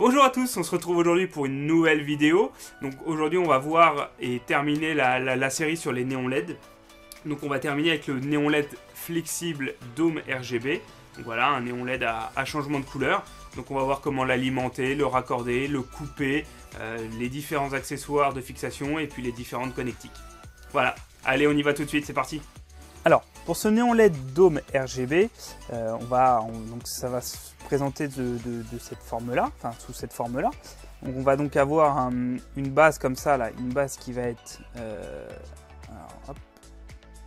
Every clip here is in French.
Bonjour à tous, on se retrouve aujourd'hui pour une nouvelle vidéo. Donc aujourd'hui on va voir et terminer la série sur les néons LED. Donc on va terminer avec le néon LED flexible Dome RGB. Donc voilà, un néon LED à changement de couleur. Donc on va voir comment l'alimenter, le raccorder, le couper, les différents accessoires de fixation et puis les différentes connectiques. Voilà, allez on y va tout de suite, c'est parti. Alors, pour ce néon LED Dome RGB, donc ça va se présenter de cette forme-là, enfin sous cette forme-là. On va donc avoir une base comme ça, là, une base qui va être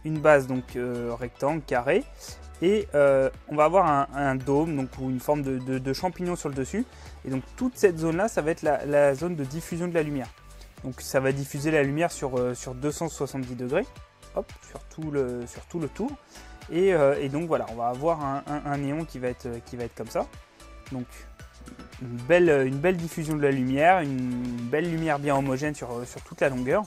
une base donc rectangle, carré, et on va avoir un dôme, donc ou une forme de champignon sur le dessus. Et donc toute cette zone-là, ça va être la zone de diffusion de la lumière. Donc ça va diffuser la lumière sur 270 degrés. Hop, sur tout le tour, et donc voilà, on va avoir un néon qui va être comme ça. Donc une belle diffusion de la lumière, une belle lumière bien homogène sur toute la longueur,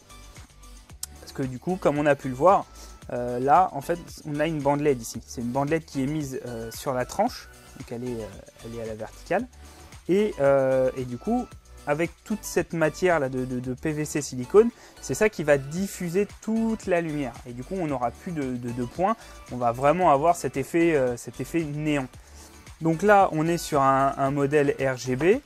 parce que du coup, comme on a pu le voir, là en fait on a une bande LED ici. C'est une bande LED qui est mise sur la tranche, donc elle est à la verticale, et du coup, avec toute cette matière là de PVC silicone, c'est ça qui va diffuser toute la lumière. Et du coup, on n'aura plus de points. On va vraiment avoir cet effet néon. Donc là, on est sur un modèle RGB.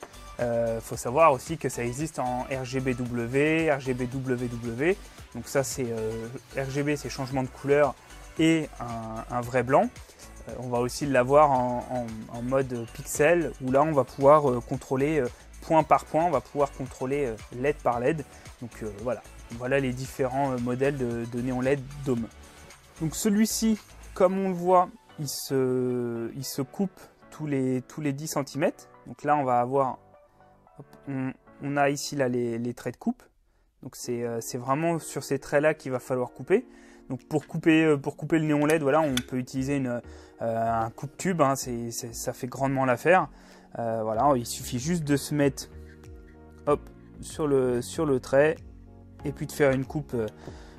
Faut savoir aussi que ça existe en RGBW, RGBWW. Donc ça, c'est RGB, c'est changement de couleur et un vrai blanc. On va aussi l'avoir en mode pixel, où là, on va pouvoir contrôler point par point, on va pouvoir contrôler LED par LED. Donc voilà les différents modèles de néon LED Dome. Donc celui-ci, comme on le voit, il se coupe tous les 10 cm. Donc là on va avoir, on a ici là les traits de coupe. Donc c'est vraiment sur ces traits là qu'il va falloir couper. Donc pour couper le néon LED, voilà, on peut utiliser un coupe-tube, hein, ça fait grandement l'affaire. Voilà, il suffit juste de se mettre hop, sur le trait et puis de faire une coupe,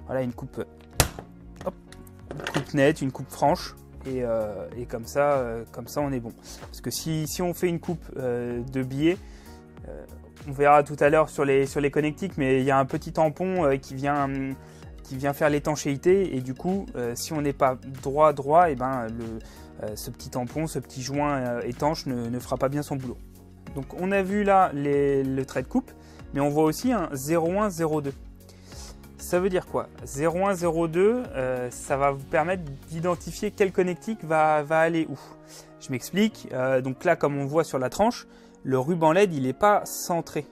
voilà, une coupe nette, une coupe franche, et comme ça on est bon. Parce que si on fait une coupe de biais, on verra tout à l'heure sur les connectiques, mais il y a un petit tampon qui vient faire l'étanchéité, et du coup si on n'est pas droit, et ben ce petit tampon, ce petit joint étanche ne fera pas bien son boulot. Donc on a vu là le trait de coupe, mais on voit aussi un 0102. Ça veut dire quoi? 0102, ça va vous permettre d'identifier quelle connectique va aller où. Je m'explique. Donc là, comme on voit sur la tranche, le ruban LED il n'est pas centré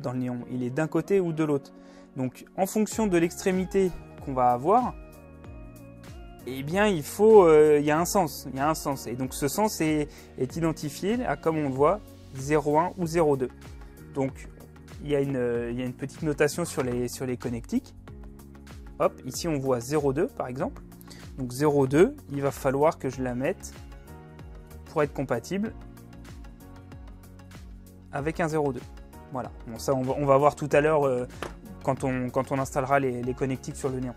dans le néon, il est d'un côté ou de l'autre. Donc en fonction de l'extrémité qu'on va avoir, eh bien il y a un sens, et donc ce sens est identifié à, comme on le voit, 01 ou 02. Donc il y a une petite notation sur les connectiques. Hop, ici on voit 02 par exemple. Donc 02, il va falloir que je la mette pour être compatible avec un 02. Voilà, bon, ça on va voir tout à l'heure quand on installera les connectiques sur le néon.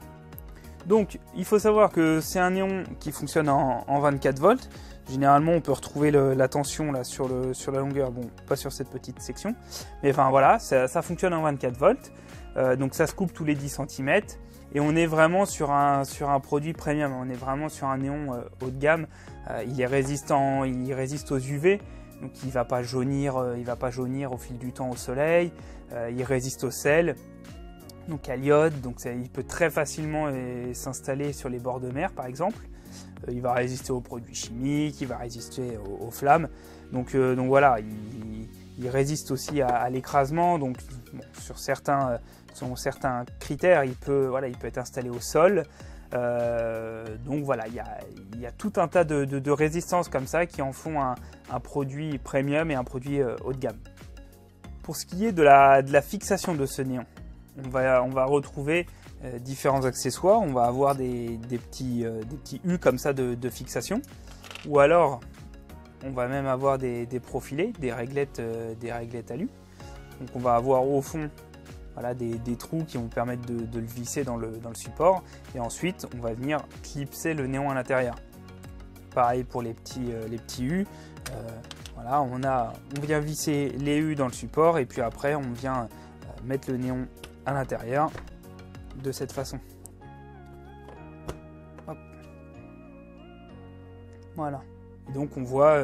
Donc il faut savoir que c'est un néon qui fonctionne en 24 volts. Généralement on peut retrouver la tension là sur la longueur, bon pas sur cette petite section, mais enfin voilà, ça fonctionne en 24 volts. Donc ça se coupe tous les 10 cm, et on est vraiment sur un produit premium, on est vraiment sur un néon haut de gamme. Il est résistant, il résiste aux UV, donc il va pas jaunir au fil du temps au soleil. Il résiste au sel, donc à l'iode, donc il peut très facilement s'installer sur les bords de mer par exemple. Il va résister aux produits chimiques, il va résister aux flammes, donc voilà, il résiste aussi à l'écrasement. Donc bon, sur certains critères, il peut être installé au sol. Donc voilà, il y a tout un tas de résistances comme ça qui en font un produit premium et un produit haut de gamme. Pour ce qui est de la fixation de ce néon, on va retrouver différents accessoires. On va avoir des petits U comme ça de fixation, ou alors on va même avoir des profilés, des réglettes alu. Donc on va avoir au fond, voilà, des trous qui vont permettre de le visser dans le support, et ensuite on va venir clipser le néon à l'intérieur. Pareil pour les petits U. Voilà, on vient visser les U dans le support et puis après on vient mettre le néon à l'intérieur de cette façon. Hop. Voilà. Et donc on voit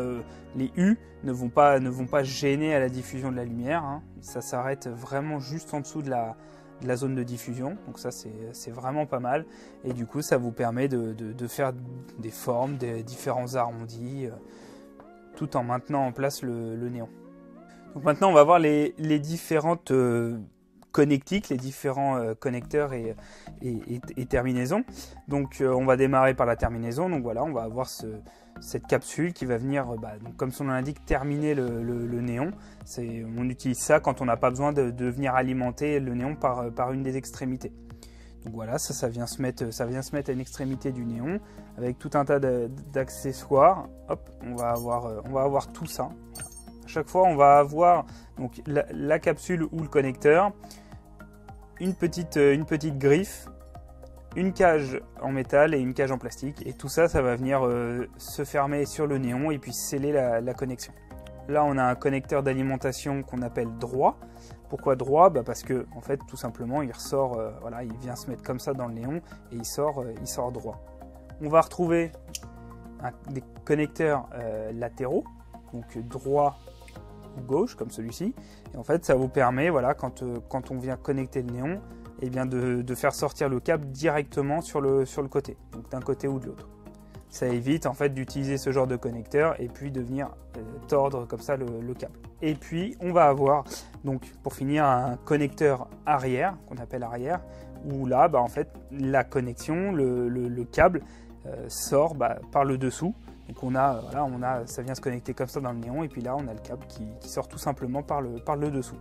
les U ne vont pas gêner à la diffusion de la lumière, hein. Ça s'arrête vraiment juste en dessous de la zone de diffusion, donc ça c'est vraiment pas mal. Et du coup ça vous permet de faire des formes, des différents arrondis, tout en maintenant en place le néon. Donc maintenant on va voir les différentes connectiques, les différents connecteurs et terminaisons. Donc on va démarrer par la terminaison. Donc voilà, on va avoir cette capsule qui va venir, donc comme son nom l'indique, terminer le néon. On utilise ça quand on n'a pas besoin de venir alimenter le néon par une des extrémités. Donc voilà, ça vient se mettre à une extrémité du néon avec tout un tas d'accessoires. Hop, on va avoir tout ça. À chaque fois, on va avoir donc la capsule ou le connecteur, une petite griffe, une cage en métal et une cage en plastique. Et tout ça, ça va venir se fermer sur le néon et puis sceller la connexion. Là, on a un connecteur d'alimentation qu'on appelle droit. Pourquoi droit? Parce que, en fait, tout simplement, il ressort, voilà, il vient se mettre comme ça dans le néon et il sort droit. On va retrouver des connecteurs latéraux, donc droit ou gauche, comme celui-ci. Et en fait, ça vous permet, voilà, quand on vient connecter le néon, eh bien de faire sortir le câble directement sur le côté, donc d'un côté ou de l'autre. Ça évite en fait d'utiliser ce genre de connecteur et puis de venir tordre comme ça le câble. Et puis on va avoir, donc pour finir, un connecteur arrière, qu'on appelle arrière, où là, en fait, la connexion, le câble sort par le dessous. Donc ça vient se connecter comme ça dans le néon et puis là on a le câble qui sort tout simplement par le dessous.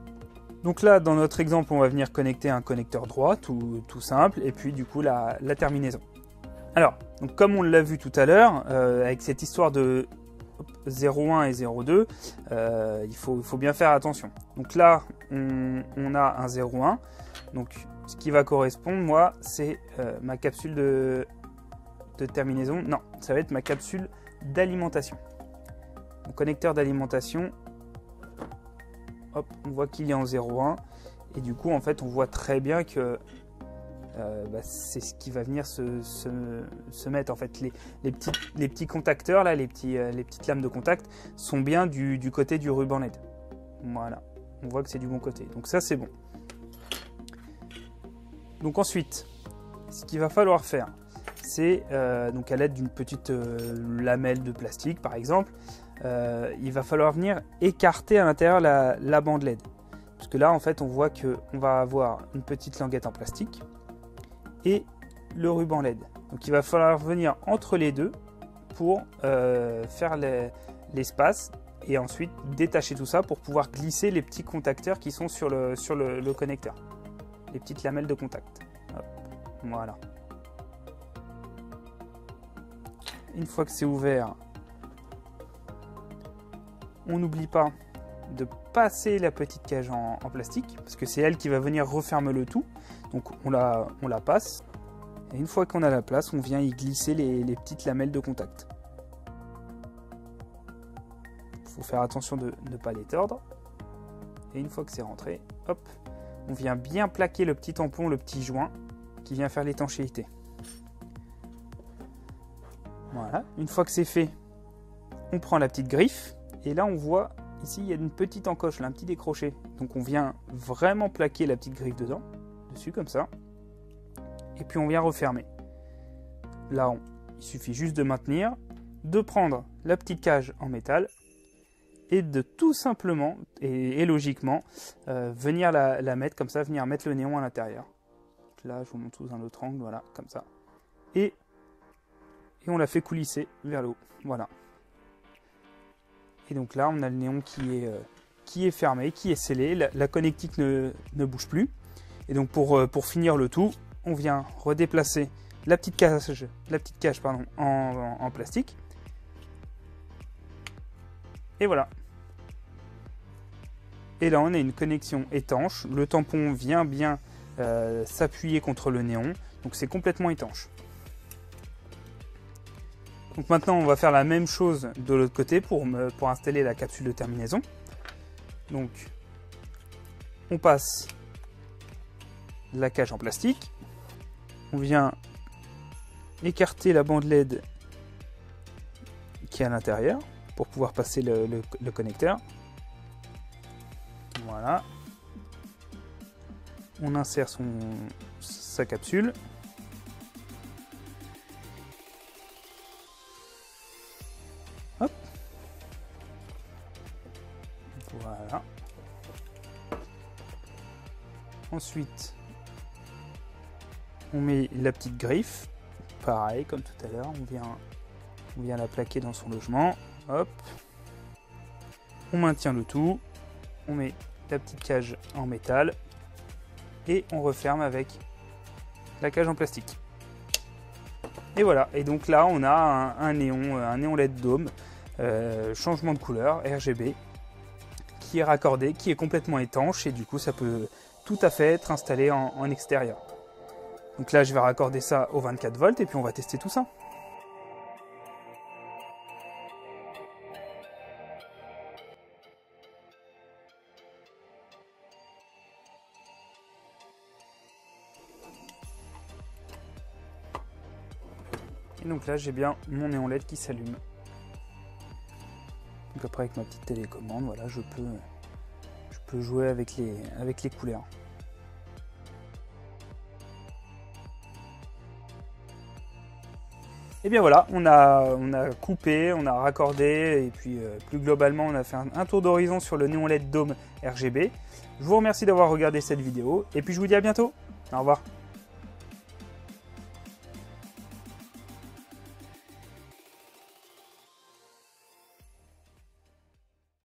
Donc là, dans notre exemple, on va venir connecter un connecteur droit, tout simple, et puis du coup la terminaison. Alors, donc comme on l'a vu tout à l'heure, avec cette histoire de 0,1 et 0,2, il faut bien faire attention. Donc là, on a un 0,1, donc ce qui va correspondre, moi, c'est ma capsule de terminaison. Non, ça va être ma capsule d'alimentation. Mon connecteur d'alimentation, hop, on voit qu'il est en 0,1 et du coup en fait on voit très bien que c'est ce qui va venir se mettre en fait. Les petits contacteurs là, les petites lames de contact sont bien du côté du ruban LED. Voilà, on voit que c'est du bon côté, donc ça c'est bon. Donc ensuite, ce qu'il va falloir faire, c'est donc à l'aide d'une petite lamelle de plastique par exemple, il va falloir venir écarter à l'intérieur la bande LED. Parce que là, en fait, on voit qu'on va avoir une petite languette en plastique et le ruban LED. Donc il va falloir venir entre les deux pour faire l'espace et ensuite détacher tout ça pour pouvoir glisser les petits contacteurs qui sont sur le connecteur. Les petites lamelles de contact. Hop, voilà. Une fois que c'est ouvert, on n'oublie pas de passer la petite cage en plastique parce que c'est elle qui va venir refermer le tout. Donc on la passe et une fois qu'on a la place, on vient y glisser les petites lamelles de contact. Il faut faire attention de ne pas les tordre. Et une fois que c'est rentré, hop, on vient bien plaquer le petit tampon, le petit joint qui vient faire l'étanchéité. Voilà, une fois que c'est fait, on prend la petite griffe et là on voit ici il y a une petite encoche, là, un petit décroché. Donc on vient vraiment plaquer la petite griffe dessus comme ça. Et puis on vient refermer. Là il suffit juste de maintenir, de prendre la petite cage en métal et de tout simplement et logiquement venir la mettre comme ça, venir mettre le néon à l'intérieur. Là je vous montre sous un autre angle, voilà, comme ça. Et on la fait coulisser vers le haut, voilà. Et donc là, on a le néon qui est fermé, qui est scellé, la connectique ne bouge plus. Et donc pour finir le tout, on vient redéplacer la petite cage en plastique. Et voilà. Et là, on a une connexion étanche. Le tampon vient bien s'appuyer contre le néon, donc c'est complètement étanche. Donc maintenant on va faire la même chose de l'autre côté pour installer la capsule de terminaison. Donc on passe la cage en plastique, on vient écarter la bande LED qui est à l'intérieur pour pouvoir passer le connecteur. Voilà. On insère sa capsule. Hop. Voilà. Ensuite, on met la petite griffe. Pareil, comme tout à l'heure, on vient la plaquer dans son logement. Hop. On maintient le tout. On met la petite cage en métal. Et on referme avec la cage en plastique. Et voilà. Et donc là, on a un néon LED dôme, changement de couleur, RGB, qui est raccordé, qui est complètement étanche. Et du coup, ça peut tout à fait être installé en extérieur. Donc là, je vais raccorder ça au 24 volts et puis on va tester tout ça. Et donc là, j'ai bien mon néon LED qui s'allume. Donc après, avec ma petite télécommande, voilà, je peux jouer avec les couleurs. Et bien voilà, on a coupé, on a raccordé et puis plus globalement on a fait un tour d'horizon sur le néon LED dôme RGB. Je vous remercie d'avoir regardé cette vidéo et puis je vous dis à bientôt. Au revoir.